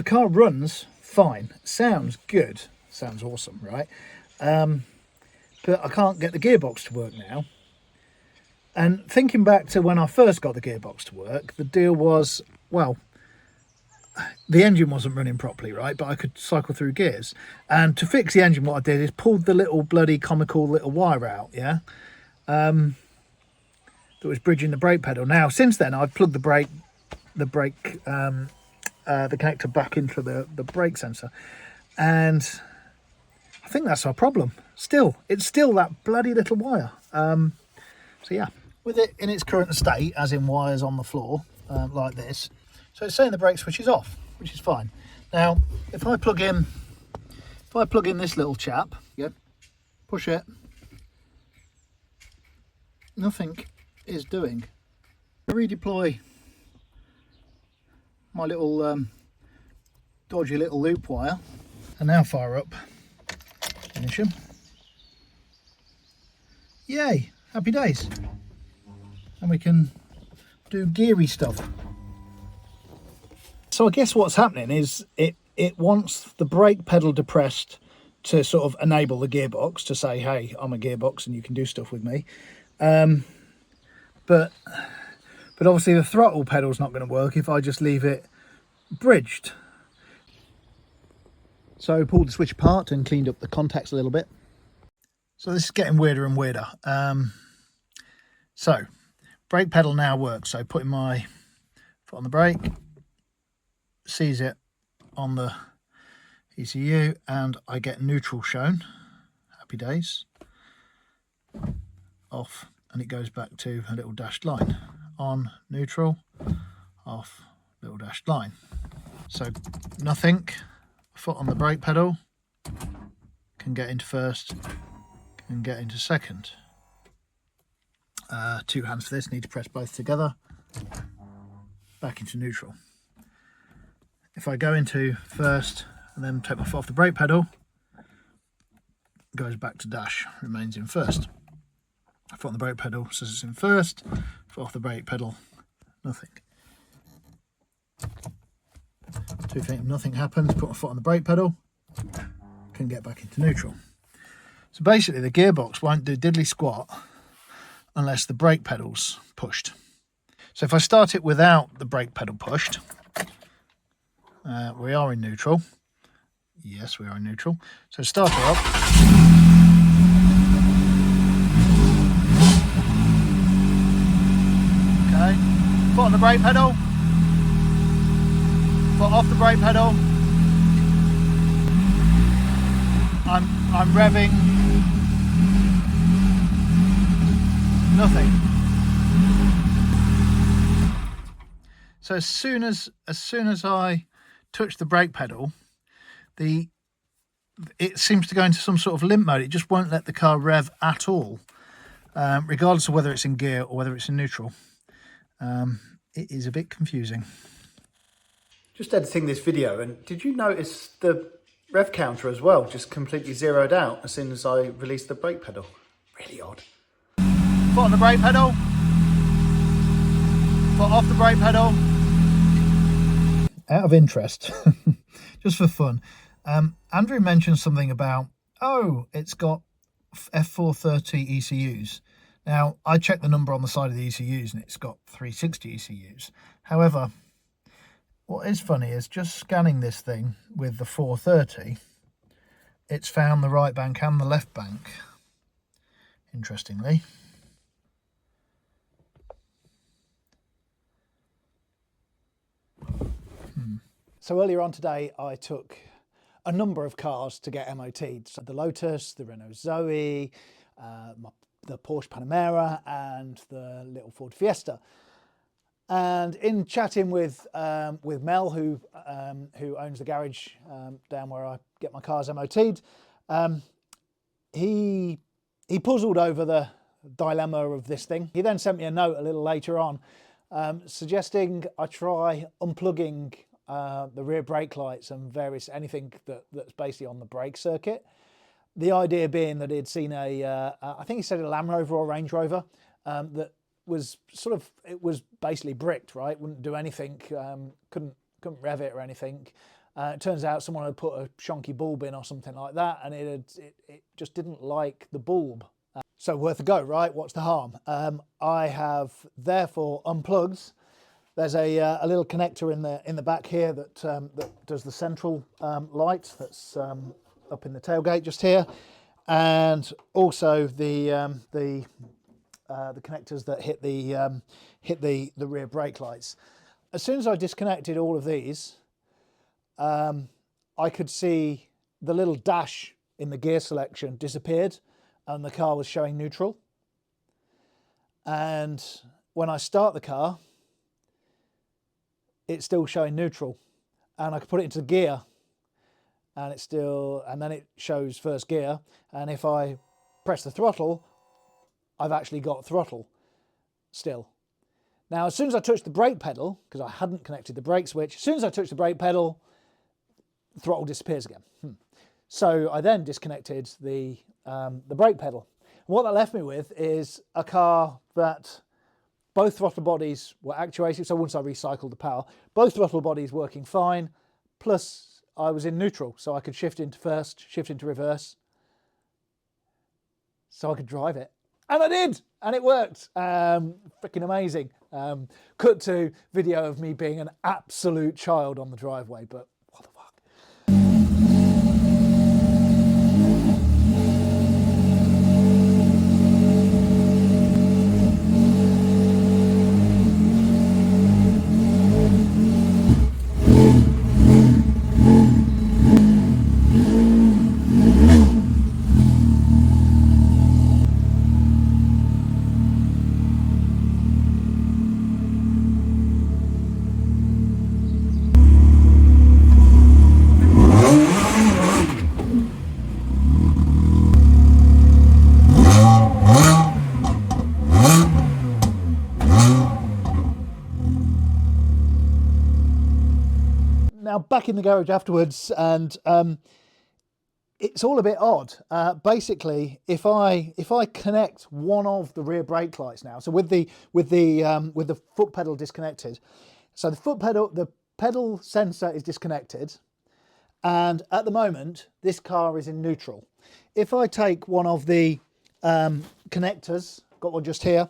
car runs fine, sounds good, sounds awesome, right? But I can't get the gearbox to work now. And thinking back to when I first got the gearbox to work, the deal was, well, the engine wasn't running properly, right? But I could cycle through gears. And to fix the engine, what I did is pulled the little bloody comical little wire out, yeah? That was bridging the brake pedal. Now, since then, I've plugged the connector back into the brake sensor. And I think that's our problem. It's still that bloody little wire. So yeah, with it in its current state, as in wires on the floor, like this, so it's saying the brake switch is off, which is fine. Now, if I plug in this little chap, yep, push it, nothing is doing. I redeploy my little dodgy little loop wire, and now fire up ignition. Yay, happy days. And we can do geary stuff. So I guess what's happening is it wants the brake pedal depressed to sort of enable the gearbox, to say, hey, I'm a gearbox and you can do stuff with me. But obviously the throttle pedal's not going to work if I just leave it bridged. So I pulled the switch apart and cleaned up the contacts a little bit. So this is getting weirder and weirder. So brake pedal now works. So putting my foot on the brake, sees it on the ECU, and I get neutral shown. Happy days. Off, and it goes back to a little dashed line. On, neutral, off, little dashed line. So nothing, foot on the brake pedal, can get into first, can get into second. 2 hands for this, need to press both together, back into neutral. If I go into first and then take my foot off the brake pedal, goes back to dash, remains in first. Foot on the brake pedal says it's in first, foot off the brake pedal, nothing. Two things, nothing happens, put my foot on the brake pedal, can get back into neutral. So basically the gearbox won't do diddly squat unless the brake pedal's pushed. So if I start it without the brake pedal pushed, we are in neutral. Yes, we are in neutral. So start her up. Okay, foot on the brake pedal, foot off the brake pedal. I'm revving. Nothing. So as soon as I touch the brake pedal, it seems to go into some sort of limp mode. It just won't let the car rev at all, regardless of whether it's in gear or whether it's in neutral. It is a bit confusing. Just editing this video, and did you notice the rev counter as well just completely zeroed out as soon as I released the brake pedal? Really odd. Foot on the brake pedal, foot off the brake pedal. Out of interest, just for fun, Andrew mentioned something about, oh, it's got F430 ECUs. Now, I checked the number on the side of the ECUs and it's got 360 ECUs. However, what is funny is just scanning this thing with the 430, it's found the right bank and the left bank, interestingly. So earlier on today, I took a number of cars to get MOT'd. So the Lotus, the Renault Zoe, the Porsche Panamera, and the little Ford Fiesta. And in chatting with Mel, who owns the garage down where I get my cars MOT'd, he puzzled over the dilemma of this thing. He then sent me a note a little later on, suggesting I try unplugging the rear brake lights and anything that's basically on the brake circuit. The idea being that he'd seen I think he said a Land Rover or Range Rover that was it was basically bricked, right? Wouldn't do anything, couldn't rev it or anything. It turns out someone had put a shonky bulb in or something like that, and it just didn't like the bulb. So worth a go, right? What's the harm? I have therefore unplugged. There's a little connector in the back here that that does the central light that's up in the tailgate just here, and also the connectors that hit the rear brake lights. As soon as I disconnected all of these, I could see the little dash in the gear selection disappeared, and the car was showing neutral. And when I start the car, it's still showing neutral, and I could put it into gear, and it's still, and then it shows first gear. And if I press the throttle, I've actually got throttle still. Now, as soon as I touch the brake pedal, because I hadn't connected the brake switch, as soon as I touch the brake pedal, the throttle disappears again. So I then disconnected the brake pedal. What that left me with is a car that both throttle bodies were actuated. So once I recycled the power, both throttle bodies working fine, plus I was in neutral, so I could shift into first, shift into reverse, so I could drive it. And I did, and it worked. Freaking amazing. Cut to video of me being an absolute child on the driveway, but what the fuck. Now back in the garage afterwards, and it's all a bit odd. Basically, if I connect one of the rear brake lights now, so with the foot pedal disconnected, so the pedal sensor is disconnected, and at the moment this car is in neutral. If I take one of the connectors, got one just here,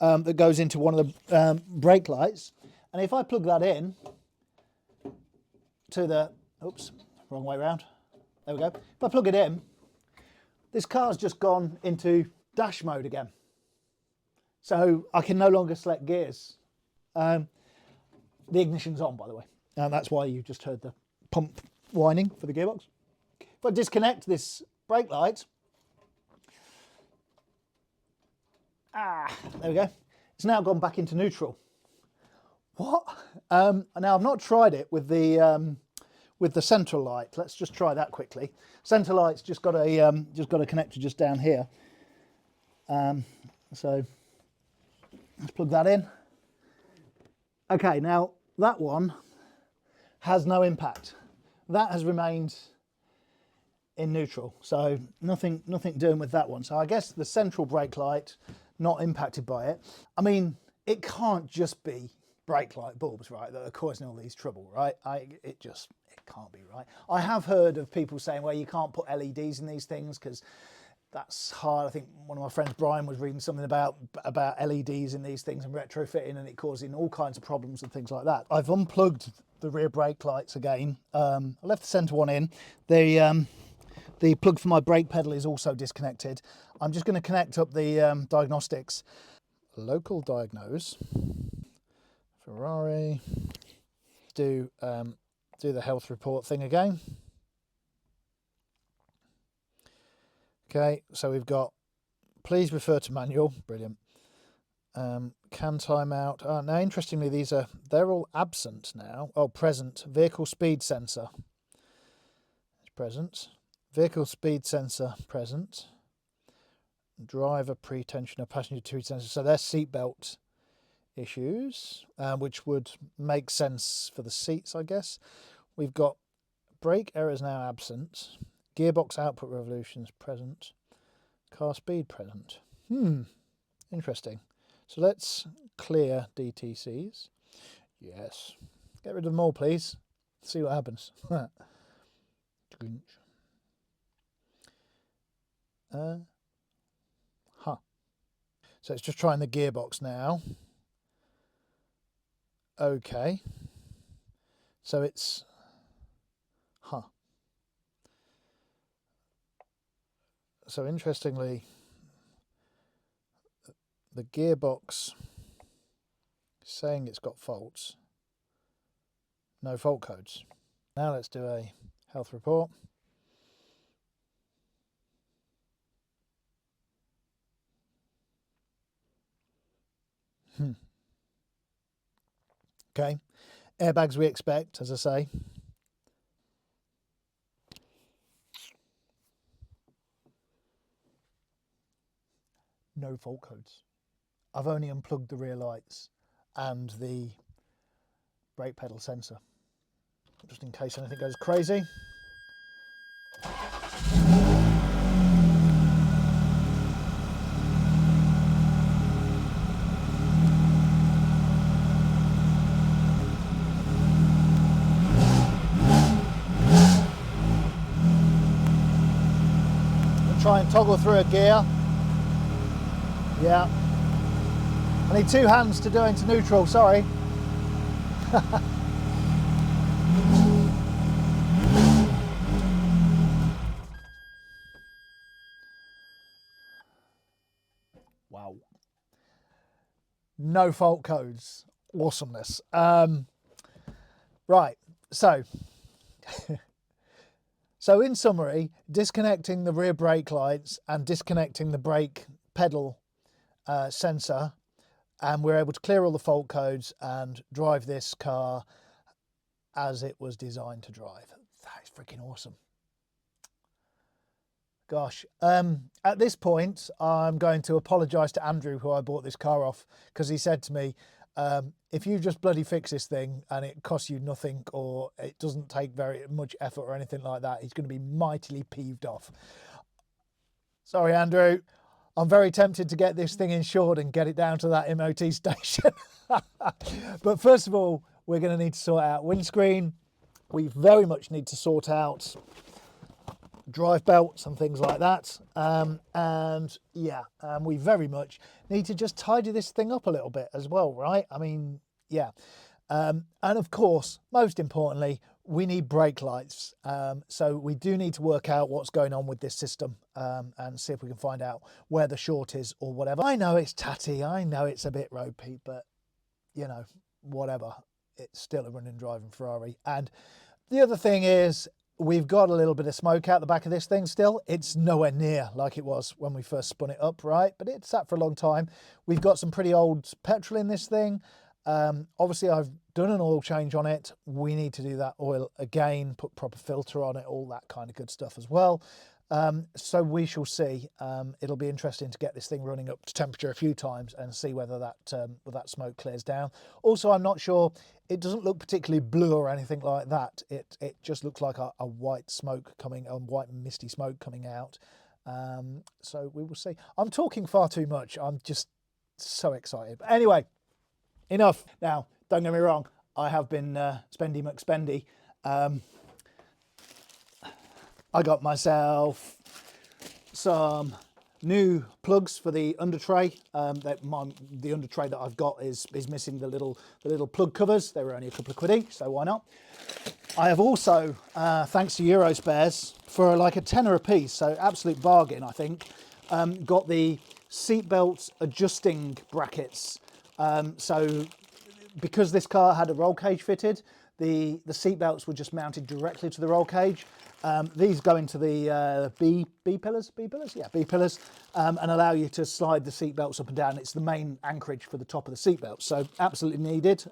that goes into one of the brake lights, and if I plug that in to the, oops, wrong way around. There we go. If I plug it in, this car's just gone into dash mode again. So I can no longer select gears. The ignition's on, by the way. And that's why you just heard the pump whining for the gearbox. If I disconnect this brake light, there we go. It's now gone back into neutral. What? Now I've not tried it with the central light. Let's just try that quickly. Centre light's just got a connector just down here. So let's plug that in. Okay, now that one has no impact. That has remained in neutral. So nothing doing with that one. So I guess the central brake light not impacted by it. I mean, it can't just be brake light bulbs, right, that are causing all these trouble, right? It can't be right. I have heard of people saying, well, you can't put LEDs in these things because that's hard. I think one of my friends, Brian, was reading something about LEDs in these things and retrofitting, and it causing all kinds of problems and things like that. I've unplugged the rear brake lights again. I left the centre one in. The plug for my brake pedal is also disconnected. I'm just going to connect up the diagnostics. Local diagnose. Ferrari. Do the health report thing again. Okay, so we've got please refer to manual. Brilliant. Can time out. Now interestingly, they're all absent now. Oh, present. Vehicle speed sensor. It's present. Vehicle speed sensor present. Driver pre-tensioner, passenger speed sensor. So they're seatbelt issues, which would make sense for the seats, I guess. We've got brake errors now absent. Gearbox output revolutions present. Car speed present. Interesting. So let's clear DTCs. Yes. Get rid of them all, please. See what happens. So it's just trying the gearbox now. Okay. So it's... So interestingly, the gearbox is saying it's got faults. No fault codes. Now let's do a health report. Okay, airbags we expect, as I say. No fault codes. I've only unplugged the rear lights and the brake pedal sensor, just in case anything goes crazy. Try and toggle through a gear. Yeah. I need two hands to do into neutral, sorry. Wow. No fault codes. Awesomeness. Right, so so in summary, disconnecting the rear brake lights and disconnecting the brake pedal sensor, and we're able to clear all the fault codes and drive this car as it was designed to drive. That is freaking awesome. Gosh, at this point, I'm going to apologise to Andrew, who I bought this car off, because he said to me, if you just bloody fix this thing and it costs you nothing or it doesn't take very much effort or anything like that, he's going to be mightily peeved off. Sorry, Andrew. I'm very tempted to get this thing insured and get it down to that MOT station. But first of all, we're going to need to sort out windscreen. We very much need to sort out drive belts and things like that, and yeah, we very much need to just tidy this thing up a little bit as well, right? I mean, yeah, and of course, most importantly, we need brake lights, so we do need to work out what's going on with this system, and see if we can find out where the short is or whatever. I know it's tatty, I know it's a bit ropey, but you know, whatever, it's still a running driving Ferrari. And the other thing is, we've got a little bit of smoke out the back of this thing still. It's nowhere near like it was when we first spun it up, right? But it sat for a long time. We've got some pretty old petrol in this thing. Obviously, I've done an oil change on it. We need to do that oil again, put proper filter on it, all that kind of good stuff as well. So we shall see. It'll be interesting to get this thing running up to temperature a few times and see whether that smoke clears down. Also, I'm not sure, it doesn't look particularly blue or anything like that. It just looks like a white smoke coming, a white misty smoke coming out. So we will see. I'm talking far too much. I'm just so excited. But anyway, enough. Now, don't get me wrong. I have been spendy McSpendy. I got myself some new plugs for the under tray. The under tray that I've got is missing the little plug covers. They were only a couple of quid each, so why not? I have also, thanks to Eurospares, for like a tenner a piece, so absolute bargain, I think, got the seatbelt adjusting brackets. So because this car had a roll cage fitted, the seat belts were just mounted directly to the roll cage. These go into the B pillars, yeah, B pillars, and allow you to slide the seat belts up and down. It's the main anchorage for the top of the seat belt, so absolutely needed.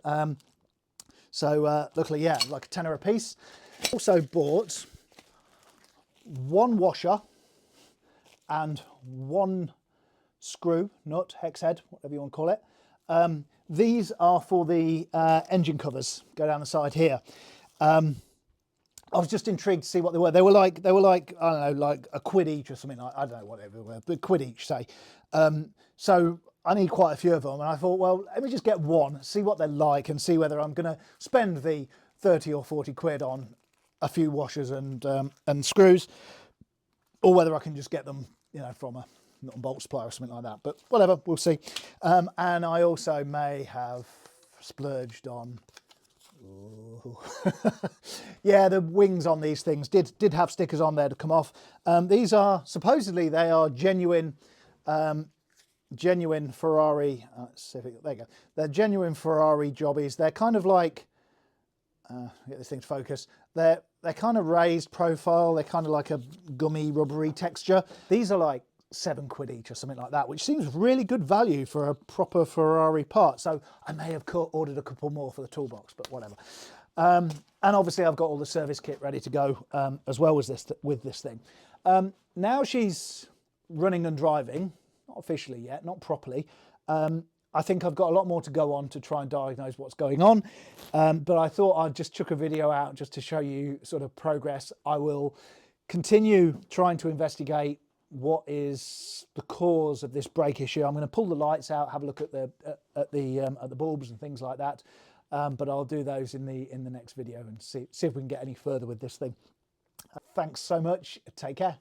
So luckily, yeah, like a tenner a piece. Also bought one washer and one screw, nut, hex head, whatever you want to call it. These are for the engine covers, go down the side here. I was just intrigued to see what they were. They were like I don't know, like a quid each or something. Like, I don't know what they were, but quid each, say. So I need quite a few of them, and I thought, well, let me just get one, see what they're like, and see whether I'm going to spend the 30 or 40 quid on a few washers and screws, or whether I can just get them, you know, from a nut and bolt supplier or something like that. But whatever, we'll see. And I also may have splurged on. Yeah, the wings on these things did have stickers on there to come off. These are supposedly, they are genuine Ferrari. Let's see if there you go. They're genuine Ferrari jobbies. They're kind of like, get this thing to focus. They're kind of raised profile. They're kind of like a gummy, rubbery texture. These are like £7 each or something like that, which seems really good value for a proper Ferrari part. So I may have ordered a couple more for the toolbox, but whatever. And obviously I've got all the service kit ready to go as well as this with this thing. Now she's running and driving, not officially yet, not properly. I think I've got a lot more to go on to try and diagnose what's going on. But I thought I'd just chuck a video out just to show you sort of progress. I will continue trying to investigate what is the cause of this brake issue. I'm going to pull the lights out, have a look at the bulbs and things like that. But I'll do those in the next video and see if we can get any further with this thing. Thanks so much. Take care.